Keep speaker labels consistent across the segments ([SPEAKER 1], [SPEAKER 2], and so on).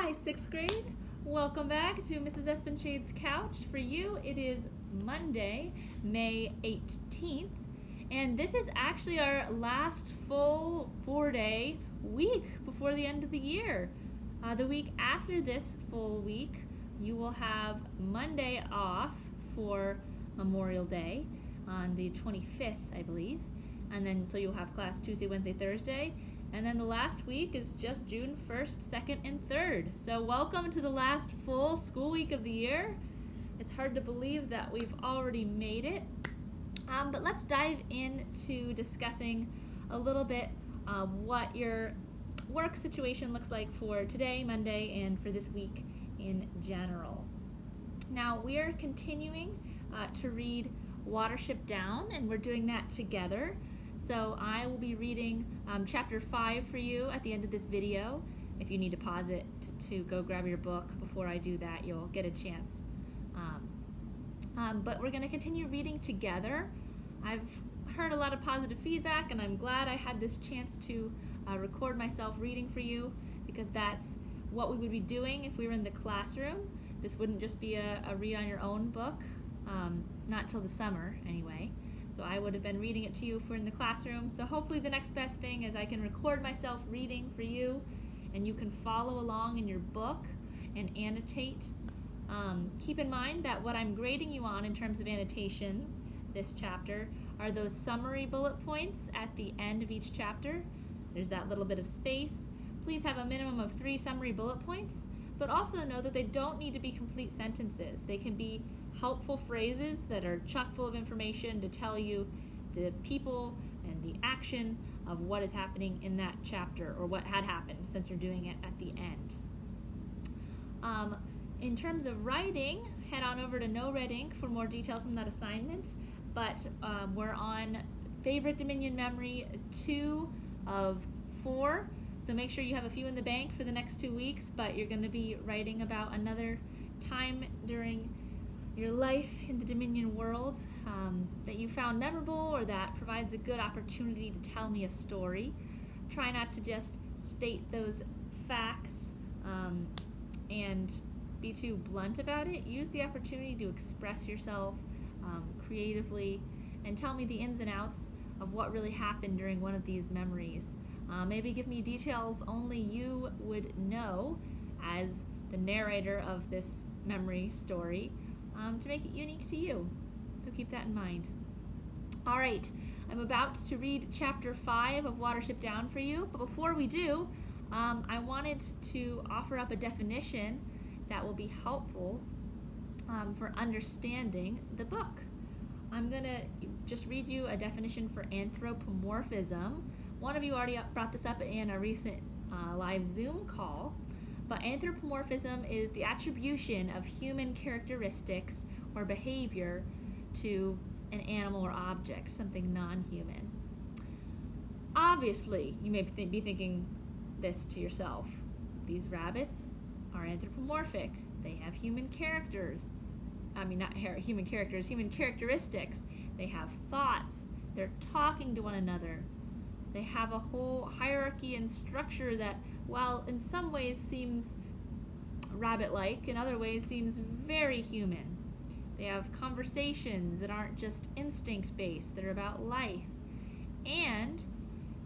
[SPEAKER 1] Hi, 6th grade. Welcome back to Mrs. Espenshades' Couch. For you, it is Monday, May 18th, and this is actually our last full 4-day week before the end of the year. The week after this full week, you will have Monday off for Memorial Day on the 25th, I believe, and then so you'll have class Tuesday, Wednesday, Thursday. And then the last week is just June 1st, 2nd, and 3rd. So welcome to the last full school week of the year. It's hard to believe that we've already made it. But let's dive into discussing a little bit what your work situation looks like for today, Monday, and for this week in general. Now, we are continuing to read Watership Down, and we're doing that together. So I will be reading chapter 5 for you at the end of this video. If you need to pause it to go grab your book before I do that, you'll get a chance. But we're going to continue reading together. I've heard a lot of positive feedback, and I'm glad I had this chance to record myself reading for you, because that's what we would be doing if we were in the classroom. This wouldn't just be a read on your own book, not till the summer anyway. So I would have been reading it to you if we're in the classroom. So hopefully the next best thing is I can record myself reading for you, and you can follow along in your book and annotate. Keep in mind that what I'm grading you on in terms of annotations this chapter are those summary bullet points at the end of each chapter. There's that little bit of space. Please have a minimum of 3 summary bullet points, but also know that they don't need to be complete sentences. They can be helpful phrases that are chock full of information to tell you the people and the action of what is happening in that chapter, or what had happened, since you're doing it at the end. In terms of writing, head on over to No Red Ink for more details on that assignment, but we're on Favorite Dominion Memory 2 of 4, so make sure you have a few in the bank for the next 2 weeks, but you're going to be writing about another time during your life in the Dominion world that you found memorable, or that provides a good opportunity to tell me a story. Try not to just state those facts and be too blunt about it. Use the opportunity to express yourself creatively and tell me the ins and outs of what really happened during one of these memories. Maybe give me details only you would know as the narrator of this memory story, to make it unique to you. So keep that in mind. All right, I'm about to read chapter 5 of Watership Down for you, but before we do, I wanted to offer up a definition that will be helpful for understanding the book. I'm going to just read you a definition for anthropomorphism. One of you already brought this up in a recent live Zoom call. But anthropomorphism is the attribution of human characteristics or behavior to an animal or object, something non-human. Obviously, you may be thinking this to yourself. These rabbits are anthropomorphic. They have human characters. I mean, not human characters, human characteristics. They have thoughts. They're talking to one another. They have a whole hierarchy and structure that, while in some ways seems rabbit-like, in other ways seems very human. They have conversations that aren't just instinct-based, they're about life. And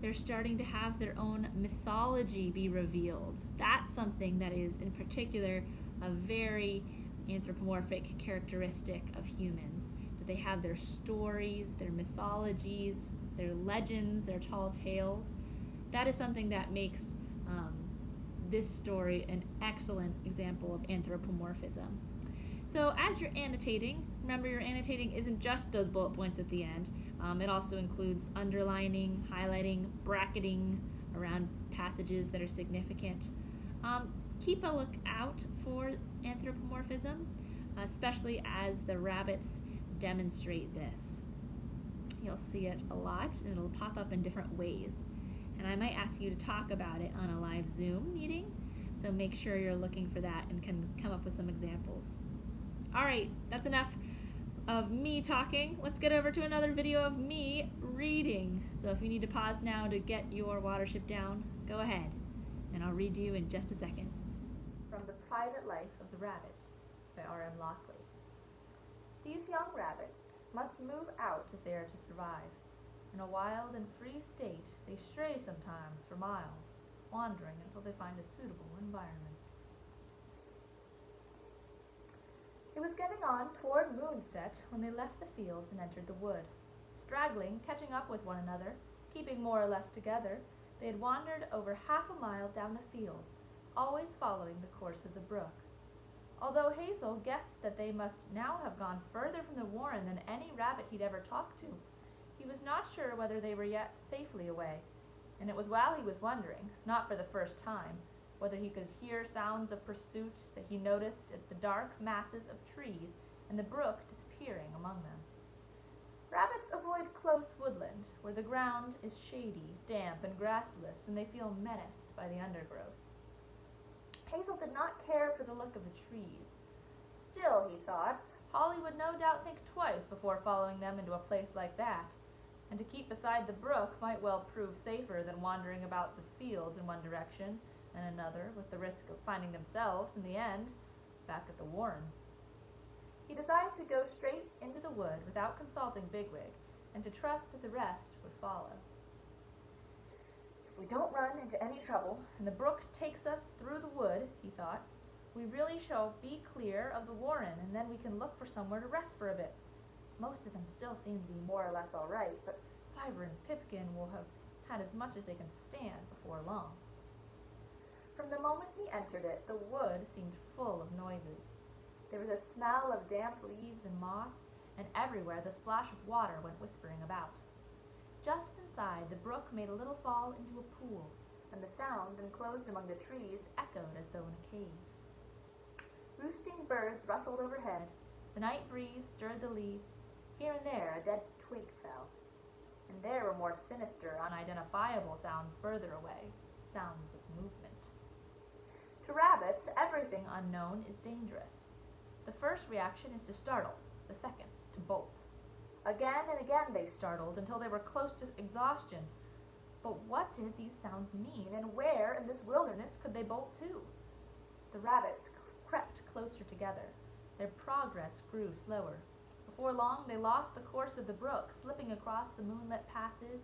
[SPEAKER 1] they're starting to have their own mythology be revealed. That's something that is, in particular, a very anthropomorphic characteristic of humans. That they have their stories, their mythologies, their legends, their tall tales. That is something that makes this story an excellent example of anthropomorphism. So as you're annotating, remember your annotating isn't just those bullet points at the end. It also includes underlining, highlighting, bracketing around passages that are significant. Keep a look out for anthropomorphism, especially as the rabbits demonstrate this. You'll see it a lot, and it'll pop up in different ways. And I might ask you to talk about it on a live Zoom meeting, so make sure you're looking for that and can come up with some examples. All right, that's enough of me talking. Let's get over to another video of me reading. So if you need to pause now to get your Watership Down, go ahead, and I'll read to you in just a second. Private Life of the Rabbit by R.M. Lockley. These young rabbits must move out if they are to survive. In a wild and free state, they stray sometimes for miles, wandering until they find a suitable environment. It was getting on toward moonset when they left the fields and entered the wood. Straggling, catching up with one another, keeping more or less together, they had wandered over half a mile down the fields, always following the course of the brook. Although Hazel guessed that they must now have gone further from the warren than any rabbit he'd ever talked to, he was not sure whether they were yet safely away, and it was while he was wondering, not for the first time, whether he could hear sounds of pursuit that he noticed at the dark masses of trees and the brook disappearing among them. Rabbits avoid close woodland, where the ground is shady, damp, and grassless, and they feel menaced by the undergrowth. Hazel did not care for the look of the trees. Still, he thought, Holly would no doubt think twice before following them into a place like that, and to keep beside the brook might well prove safer than wandering about the fields in one direction and another, with the risk of finding themselves, in the end, back at the warren. He decided to go straight into the wood without consulting Bigwig, and to trust that the rest would follow. If we don't run into any trouble, and the brook takes us through the wood, he thought, we really shall be clear of the warren, and then we can look for somewhere to rest for a bit. Most of them still seem to be more or less all right, but Fiver and Pipkin will have had as much as they can stand before long. From the moment he entered it, the wood seemed full of noises. There was a smell of damp leaves and moss, and everywhere the splash of water went whispering about. Just inside, the brook made a little fall into a pool, and the sound, enclosed among the trees, echoed as though in a cave. Roosting birds rustled overhead. The night breeze stirred the leaves. Here and there a dead twig fell. And there were more sinister, unidentifiable sounds further away, sounds of movement. To rabbits, everything unknown is dangerous. The first reaction is to startle, the second, to bolt. Again and again they startled until they were close to exhaustion. But what did these sounds mean, and where in this wilderness could they bolt to? The rabbits crept closer together. Their progress grew slower. Before long they lost the course of the brook, slipping across the moonlit patches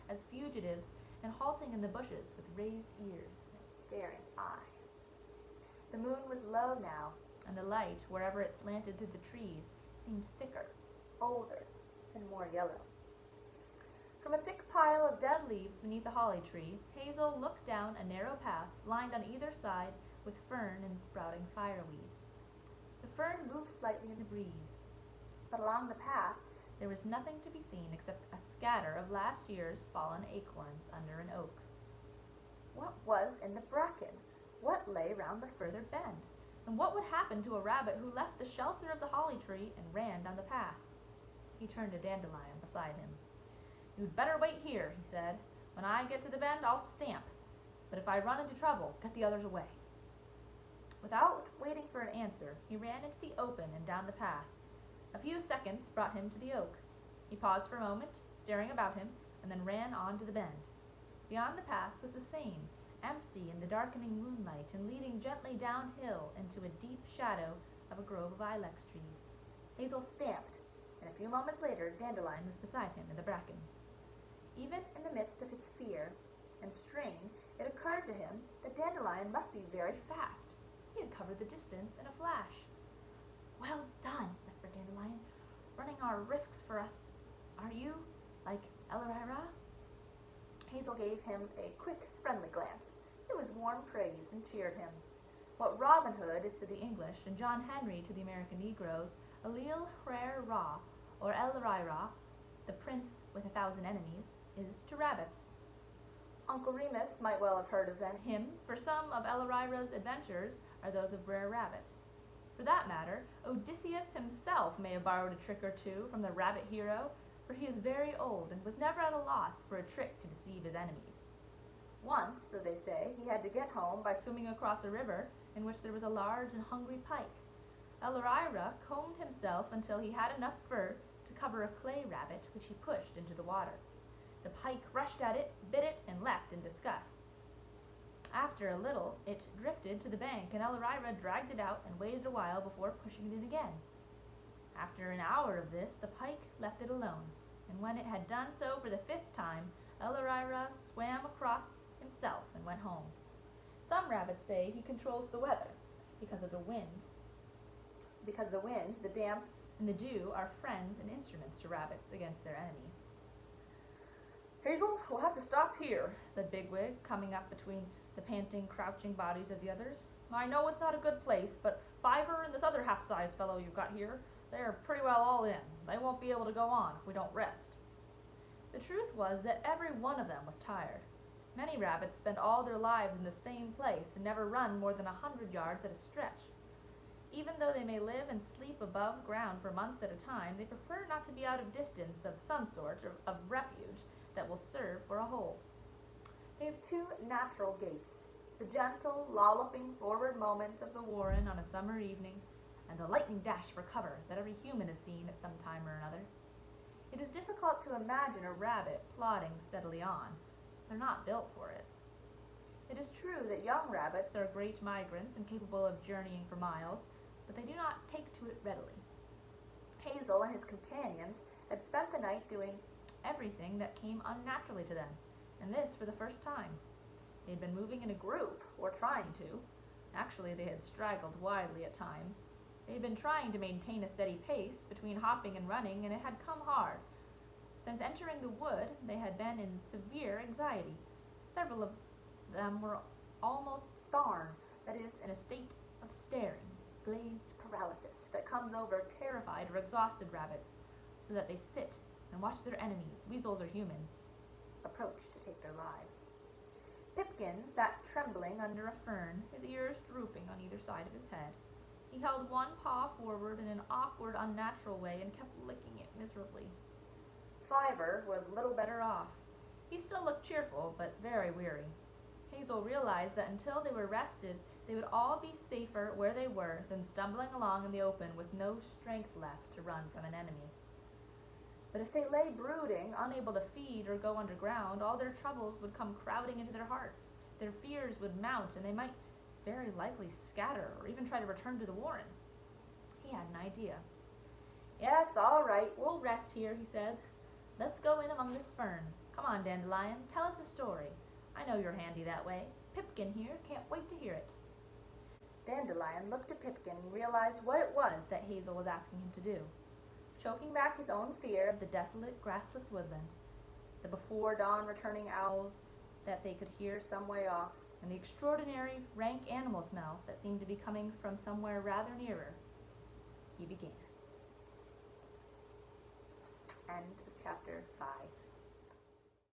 [SPEAKER 1] as fugitives and halting in the bushes with raised ears and staring eyes. The moon was low now, and the light, wherever it slanted through the trees, seemed thicker, older, and more yellow. From a thick pile of dead leaves beneath a holly tree, Hazel looked down a narrow path lined on either side with fern and sprouting fireweed. The fern moved slightly in the breeze, but along the path there was nothing to be seen except a scatter of last year's fallen acorns under an oak. What was in the bracken? What lay round the further bend? And what would happen to a rabbit who left the shelter of the holly tree and ran down the path? He turned to Dandelion beside him. "You'd better wait here," he said. "When I get to the bend, I'll stamp. But if I run into trouble, get the others away." Without waiting for an answer, he ran into the open and down the path. A few seconds brought him to the oak. He paused for a moment, staring about him, and then ran on to the bend. Beyond the path was the same, empty in the darkening moonlight and leading gently downhill into a deep shadow of a grove of ilex trees. Hazel stamped, and a few moments later Dandelion was beside him in the bracken. Even in the midst of his fear and strain, it occurred to him that Dandelion must be very fast. He had covered the distance in a flash. "Well done," whispered Dandelion. "Running our risks for us, are you, like Elorira?" Hazel gave him a quick, friendly glance. It was warm praise and cheered him. What Robin Hood is to the English and John Henry to the American Negroes, Alil Hrer Ra, or Elorira, the prince with 1,000 enemies, is to rabbits. Uncle Remus might well have heard of him, for some of Elorira's adventures are those of Brer Rabbit. For that matter, Odysseus himself may have borrowed a trick or two from the rabbit hero, for he is very old and was never at a loss for a trick to deceive his enemies. Once, so they say, he had to get home by swimming across a river in which there was a large and hungry pike. Elorira combed himself until he had enough fur to cover a clay rabbit, which he pushed into the water. The pike rushed at it, bit it, and left in disgust. After a little, it drifted to the bank, and Elorira dragged it out and waited a while before pushing it in again. After an hour of this, the pike left it alone, and when it had done so for the 5th time, Elorira swam across himself and went home. Some rabbits say he controls the weather because of the wind. Because the wind, the damp, and the dew are friends and instruments to rabbits against their enemies. "Hazel, we'll have to stop here," said Bigwig, coming up between the panting, crouching bodies of the others. "I know it's not a good place, but Fiver and this other half-sized fellow you've got here, they're pretty well all in. They won't be able to go on if we don't rest." The truth was that every one of them was tired. Many rabbits spend all their lives in the same place and never run more than 100 yards at a stretch. Even though they may live and sleep above ground for months at a time, they prefer not to be out of distance of some sort of refuge that will serve for a hole. They have 2 natural gaits: the gentle, lolloping forward moment of the warren on a summer evening, and the lightning dash for cover that every human has seen at some time or another. It is difficult to imagine a rabbit plodding steadily on. They're not built for it. It is true that young rabbits are great migrants and capable of journeying for miles, but they do not take to it readily. Hazel and his companions had spent the night doing everything that came unnaturally to them, and this for the first time. They had been moving in a group, or trying to. Actually, they had straggled widely at times. They had been trying to maintain a steady pace between hopping and running, and it had come hard. Since entering the wood, they had been in severe anxiety. Several of them were almost thorn, that is, in a state of staring, glazed paralysis that comes over terrified or exhausted rabbits, so that they sit and watch their enemies, weasels or humans, approach to take their lives. Pipkin sat trembling under a fern, his ears drooping on either side of his head. He held one paw forward in an awkward, unnatural way and kept licking it miserably. Fiver was little better off. He still looked cheerful, but very weary. Hazel realized that until they were rested, they would all be safer where they were than stumbling along in the open with no strength left to run from an enemy. But if they lay brooding, unable to feed or go underground, all their troubles would come crowding into their hearts. Their fears would mount, and they might very likely scatter or even try to return to the warren. He had an idea. "Yes, all right, we'll rest here," he said. "Let's go in among this fern. Come on, Dandelion, tell us a story. I know you're handy that way. Pipkin here can't wait to hear it." Dandelion looked at Pipkin and realized what it was that Hazel was asking him to do. Choking back his own fear of the desolate, grassless woodland, the before-dawn returning owls that they could hear some way off, and the extraordinary, rank animal smell that seemed to be coming from somewhere rather nearer, he began. End of chapter 5.